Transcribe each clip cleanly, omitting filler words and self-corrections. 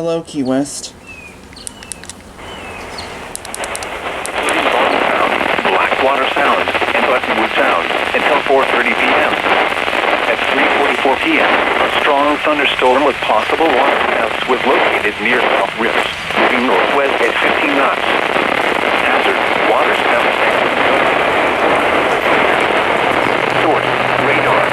Hello, Key West. Blackwater Sound and Buttonwood Sound until 4:30 p.m. At 3:44 p.m., a strong thunderstorm with possible waterspouts was located near South Rivers, moving northwest at 15 knots. Hazard: waterspouts. Source: radar.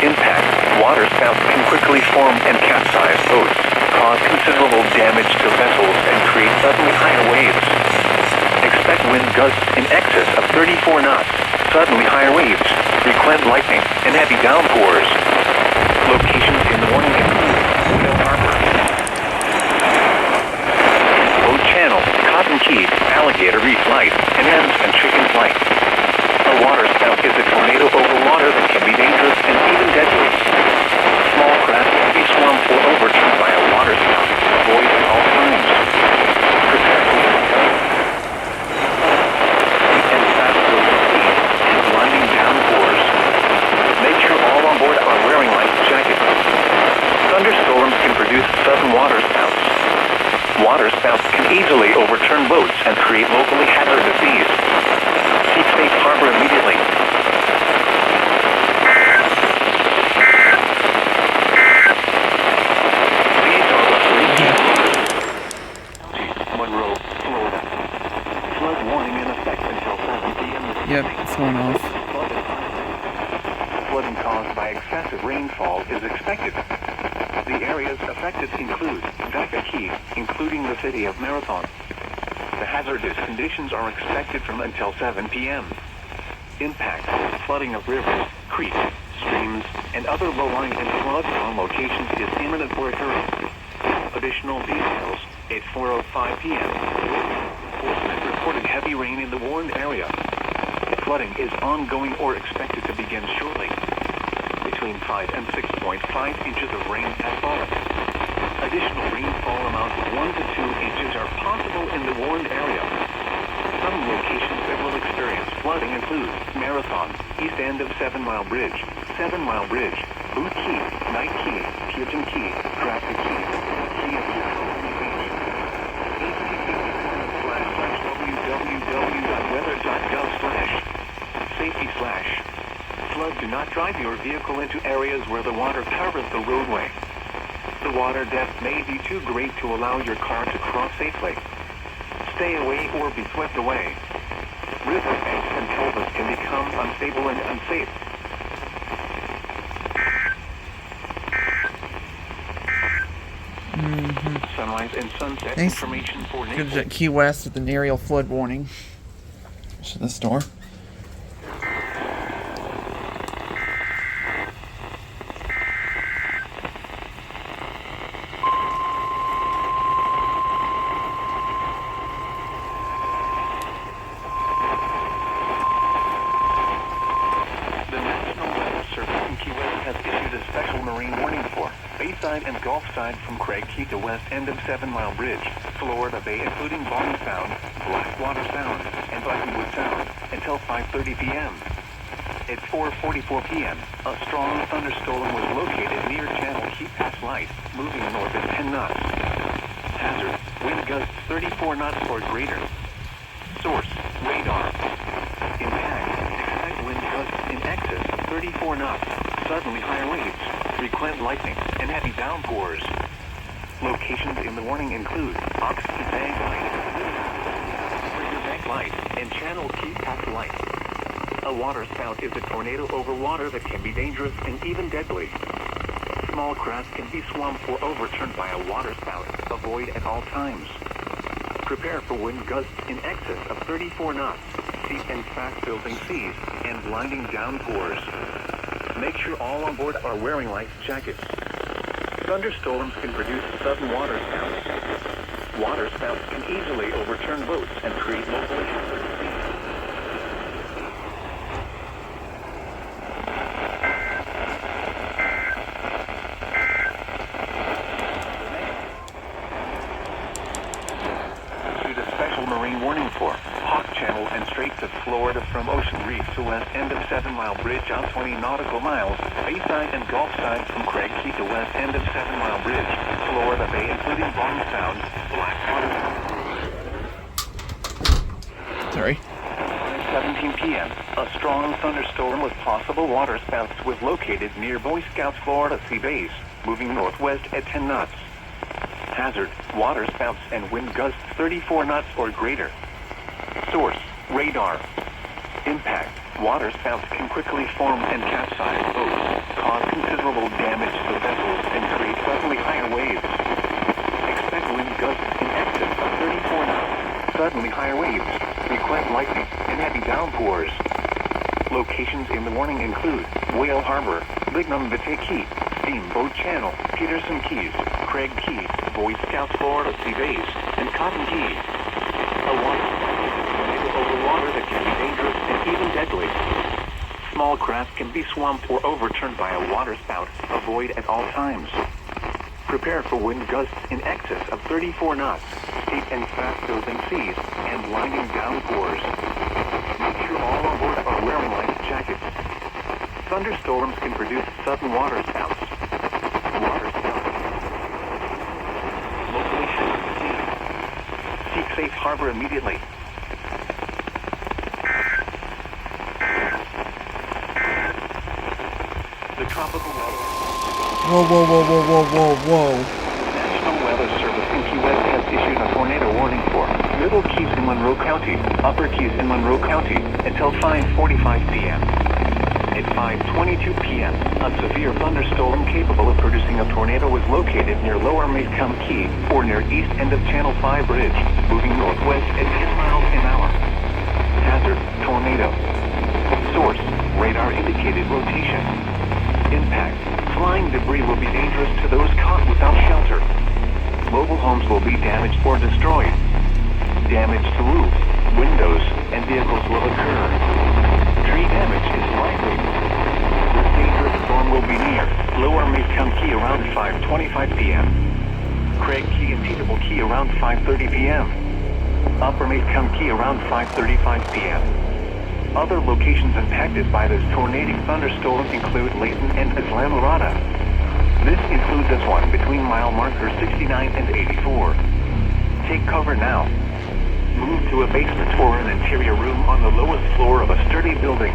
Impact: waterspouts can quickly form and capsize boats, cause considerable damage to vessels, and create suddenly higher waves. Expect wind gusts in excess of 34 knots, suddenly higher waves, frequent lightning, and heavy downpours. Locations in the warning include Whale Harbor, Boat Channel, Cotton Key, Alligator Reef Light, and Hens and Chickens Light. A waterspout is a tornado over water that can be dangerous and even deadly. Small craft can be swamped or overturned by a waterspout. Avoid at all times. Prepare for wind gusts and fast-building seas and blinding downpours. Make sure all on board are wearing life jackets. Thunderstorms can produce sudden waterspouts. Waterspouts can easily overturn boats and create locally hazardous seas. Seek safe harbor immediately. These are the three Monroe, Florida. Flood warning in effect until 7 p.m. Yep, it's going off. Flooding caused by excessive rainfall is expected. The areas affected include Dhaka Key, including the city of Marathon. The hazardous conditions are expected from until 7 p.m. Impact: flooding of rivers, creeks, streams, and other low-lying and flood-prone locations is imminent or occurring. Additional details at 4:05 p.m. Enforcement reported heavy rain in the warned area. Flooding is ongoing or expected to begin shortly. Between 5 and 6.5 inches of rain has fallen. Additional rainfall amounts of 1 to 2 inches are possible in the warned area. Some locations that will experience flooding include Marathon, east end of 7 Mile Bridge, 7 Mile Bridge, Boot Key, Night Key, Kirton Key, Grafton Key, Key of www.weather.gov/safety/. Flood: do not drive your vehicle into areas where the water covers the roadway. The water depth may be too great to allow your car to cross safely. Stay away or be swept away. Riverbanks and culverts can become unstable and unsafe. Sunrise and sunset Thanks. information for Good Naples. at Key West with an aerial flood warning. To the store. And Gulfside from Craig Key to west end of 7 Mile Bridge, Florida Bay, including Bonnie Sound, Blackwater Sound, and Buttonwood Sound, until 5:30 p.m. At 4:44 p.m., a strong thunderstorm was located near Channel Key Pass Light, moving north at 10 knots. Hazard: wind gusts 34 knots or greater. Source: radar. Impact: expect wind gusts in excess of 34 knots, suddenly higher waves, frequent lightning, and heavy downpours. Locations in the warning include Oxy Bank Light, River Bank Light, and Channel Key Pass Light. A waterspout is a tornado over water that can be dangerous and even deadly. Small craft can be swamped or overturned by a waterspout. Avoid at all times. Prepare for wind gusts in excess of 34 knots, steep and fast-building seas, and blinding downpours. Make sure all on board are wearing life jackets. Thunderstorms can produce sudden waterspouts. Waterspouts can easily overturn boats and create locally hazardous seas. Issued a special marine warning for Hawk Channel and Straits of Florida from Ocean Reef to west end of 7 Mile Bridge out 20 nautical miles, Bayside and Gulfside from Craig Key to west end of 7 Mile Bridge, Florida Bay, including Long Sound, Blackwater. Sorry. 17 p.m. A strong thunderstorm with possible waterspouts was located near Boy Scouts Florida Sea Base, moving northwest at 10 knots. Hazard, waterspouts and wind gusts 34 knots or greater. Source, radar. Impact, waterspouts can quickly form and capsize boats, cause considerable damage to vessels, and create suddenly higher waves. Expect wind gusts in excess of 34 knots, suddenly higher waves, frequent lightning, and heavy downpours. Locations in the warning include Whale Harbor, Lignum Vitae Key, Steamboat Channel, Peterson Keys, Craig Key, Boy Scouts Florida Sea Base, and Cotton Key. A tornado over water that can be dangerous and even deadly. Small craft can be swamped or overturned by a waterspout. Avoid at all times. Prepare for wind gusts in excess of 34 knots, steep and fast-building seas, and blinding downpours. Make sure all on board are wearing life jackets. Thunderstorms can produce sudden waterspouts. Locally headed to sea. Seek safe harbor immediately. The tropical weather. Whoa, whoa, whoa, whoa, whoa, whoa, whoa. National Weather Service in Key West has issued a tornado warning for Middle Keys in Monroe County, Upper Keys in Monroe County, until 5:45 p.m. At 5:22 p.m., a severe thunderstorm capable of producing a tornado was located near Lower Maycomb Key or near east end of Channel 5 Bridge, moving northwest at 10 miles an hour. Hazard, tornado. Source, radar indicated rotation. Impact, flying debris will be dangerous to those caught without shelter. Mobile homes will be damaged or destroyed. Damage to roofs, windows, and vehicles will occur. Tree damage is likely. This dangerous storm will be near Lower Maycomb Key around 5:25 p.m. Craig Key and Teetable Key around 5:30 p.m. Upper Maycomb Key around 5:35 p.m. Other locations impacted by this tornadic thunderstorm include Layton and Islamorada. This includes this one between mile markers 69 and 84. Take cover now. Move to a basement or an interior room on the lowest floor of a sturdy building.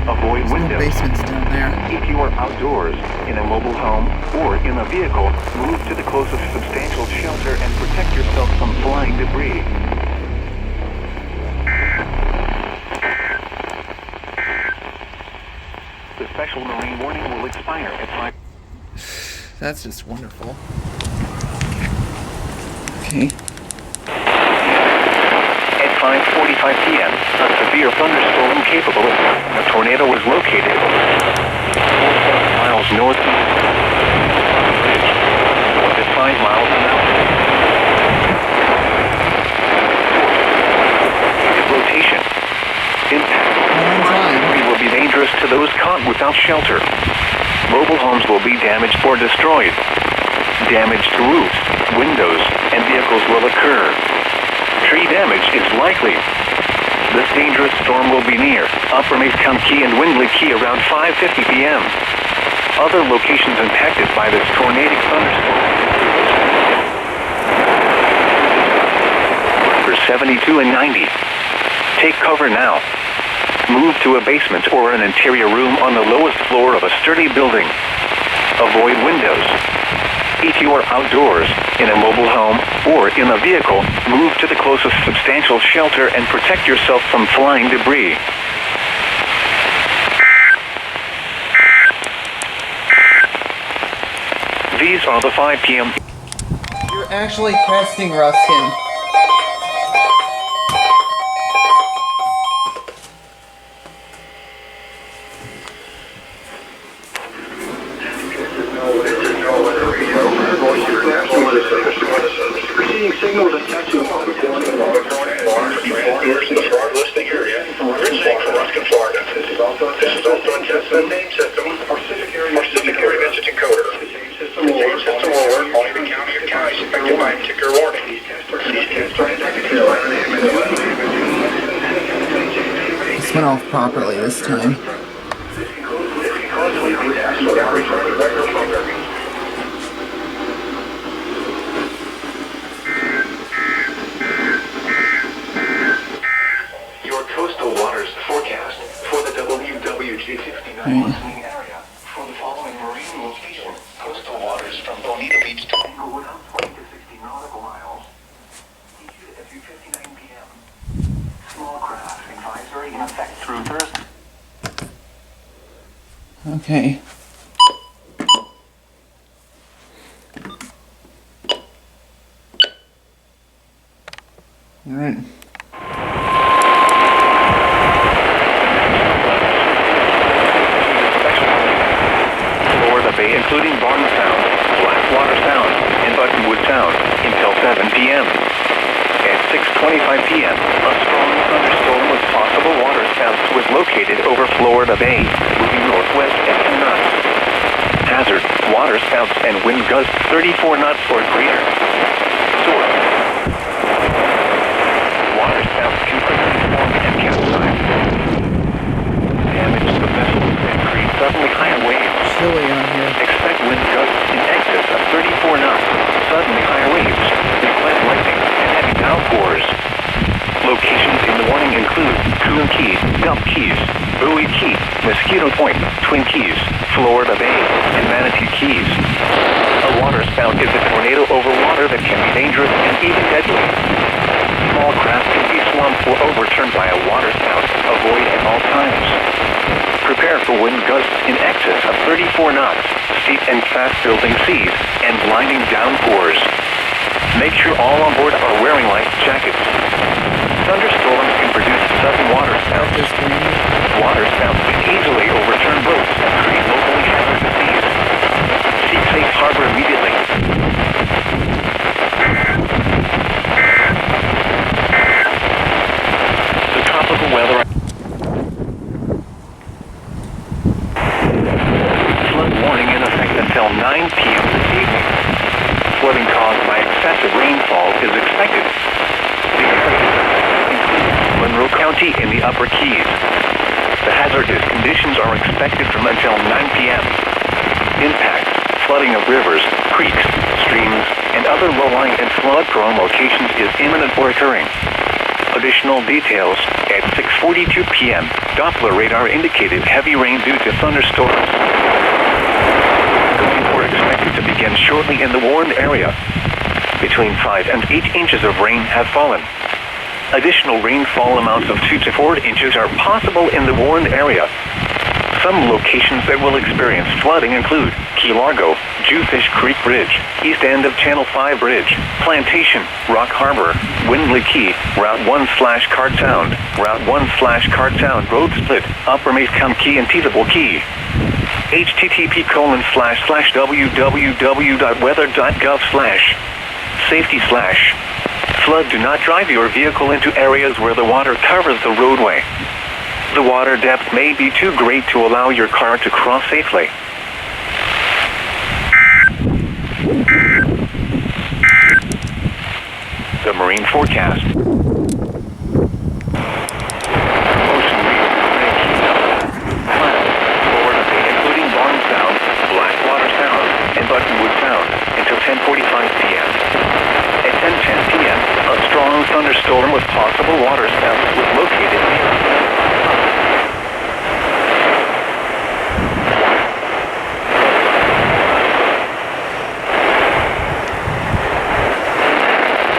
Avoid There's windows. no basements down there. If you are outdoors, in a mobile home, or in a vehicle, move to the closest substantial shelter and protect yourself from flying debris. The special marine warning will expire at 5. That's just wonderful. Okay. At 5:45 p.m., a severe thunderstorm capable of a tornado was located 4 miles north of 5 miles an hour. Rotation. Impact. Debris will be dangerous to those caught without shelter. Mobile homes will be damaged or destroyed. Damage to roofs, windows, and vehicles will occur. Tree damage is likely. This dangerous storm will be near Upper Maycomb Key and Windley Key around 5:50 p.m. Other locations impacted by this tornadic thunderstorm for 72 and 90. Take cover now. Move to a basement or an interior room on the lowest floor of a sturdy building. Avoid windows. If you are outdoors, in a mobile home, or in a vehicle, move to the closest substantial shelter and protect yourself from flying debris. These are the 5 p.m. You're actually testing Ruskin. Receiving signals attaching to listing area. Originating from Ruskin, Florida. This is also a test of the name system. Our civic area message encoder. The same system will work all the county accounts affected by a particular warning. These tests are This went off properly this time. waters forecast for the WWG-59 listening area for the following marine location. Coastal waters from Bonita Beach to Englewood up 20 to 60 nautical miles. Issued at 2:59 p.m. Small craft advisory in effect through Thursday. Okay. All right. Florida Bay, including Barton Sound, Blackwater Sound, and Buttonwood Sound until 7 p.m. At 6:25 p.m., a strong thunderstorm with possible waterspouts was located over Florida Bay, moving northwest at 10 knots. Hazard: waterspouts and wind gusts 34 knots or greater. Source: waterspouts can quickly form and capsize. Damage to the vessels and create suddenly higher waves. Chilly out here. Expect wind gusts in excess of 34 knots, suddenly higher waves, frequent lightning, and heavy downpours. Locations in the warning include Coon Key, Gulf Keys, Bowie Key, Mosquito Point, Twin Keys, Florida Bay, and Manatee Keys. A waterspout is a tornado over water that can be dangerous and even deadly. Small craft can be swamped or overturned by a waterspout. Avoid at all times. Prepare for wind gusts in excess of 34 knots, steep and fast-building seas, and blinding downpours. Make sure all on board are wearing life jackets. Thunderstorms can produce sudden waterspouts. Waterspouts can easily overturn boats and create locally hazardous seas. Seek safe harbor immediately. The tropical weather. Flood warning in effect until 9 p.m. this evening. Flooding caused by excessive rainfall is expected. The areas include Monroe County in the Upper Keys. The hazardous conditions are expected from until 9 p.m. Impacts: flooding of rivers, creeks, streams, and other low-lying and flood-prone locations is imminent or occurring. Additional details: at 6:42 p.m., Doppler radar indicated heavy rain due to thunderstorms. Were expected to begin shortly in the warned area. Between 5 and 8 inches of rain have fallen. Additional rainfall amounts of 2 to 4 inches are possible in the warned area. Some locations that will experience flooding include Key Largo, Jewfish Creek Bridge, east end of Channel 5 Bridge, Plantation, Rock Harbor, Windley Key, Route 1/Cart Sound, Route 1/Cart Sound Road Split, Upper Macomb Key and Teasable Key. http://www.weather.gov/safety/ Flood: do not drive your vehicle into areas where the water covers the roadway. The water depth may be too great to allow your car to cross safely. The marine forecast. Buttonwood Sound until 10:45 p.m. At 10:10 p.m., a strong thunderstorm with possible waterspouts was located near.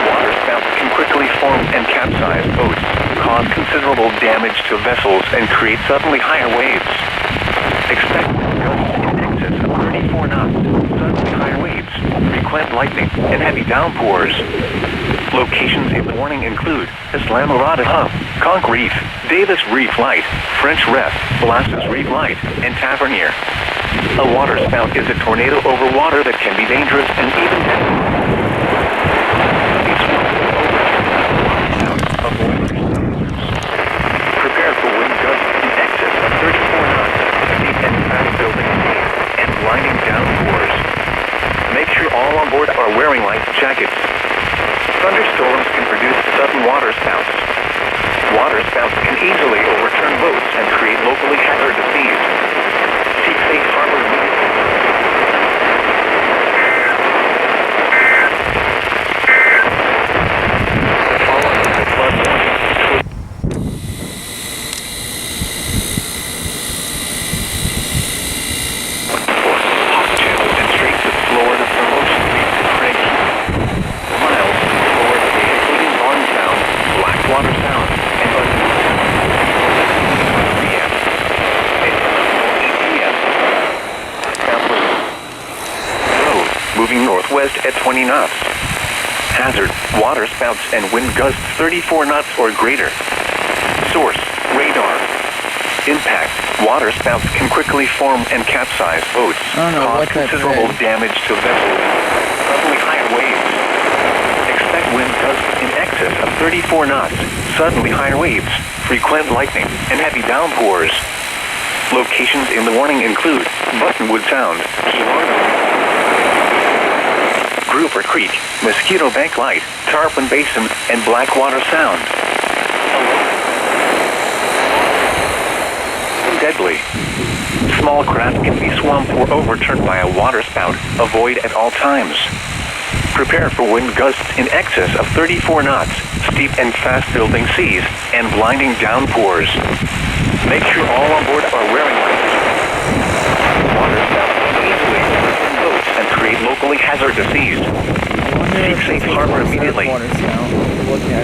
Waterspouts can quickly form and capsize boats, cause considerable damage to vessels, and create suddenly higher waves. Expect gusts in excess of 34 knots, suddenly higher waves, frequent lightning, and heavy downpours. Locations in the warning include Islamorada Hub, Conch Reef, Davis Reef Light, French Ref, Blastus Reef Light, and Tavernier. A waterspout is a tornado over water that can be dangerous and even deadly. Prepare for wind gusts in excess of 34 knots, steep and fast-building seas, and blinding downpours. Make sure all on board are wearing life jackets. Thunderstorms can produce sudden waterspouts. Waterspouts can easily overturn boats and create locally hazardous seas. Seek safe harbor immediately. west at 20 knots. Hazard, water spouts and wind gusts 34 knots or greater. Source, radar. Impact, water spouts can quickly form and capsize boats, I don't know cause what that considerable said. damage to vessels. Suddenly high waves. Expect wind gusts in excess of 34 knots, suddenly higher waves, frequent lightning, and heavy downpours. Locations in the warning include Buttonwood Sound, Key Largo, Grouper Creek, Mosquito Bank Light, Tarpon Basin, and Blackwater Sound. Deadly. Small craft can be swamped or overturned by a water spout. Avoid at all times. Prepare for wind gusts in excess of 34 knots, steep and fast-building seas, and blinding downpours. Make sure all on board are wearing life vests. Water spouts can easily overturn boats and create locally hazardous seas. I wonder Seek if safe it's harbor a immediately. water scout. Look at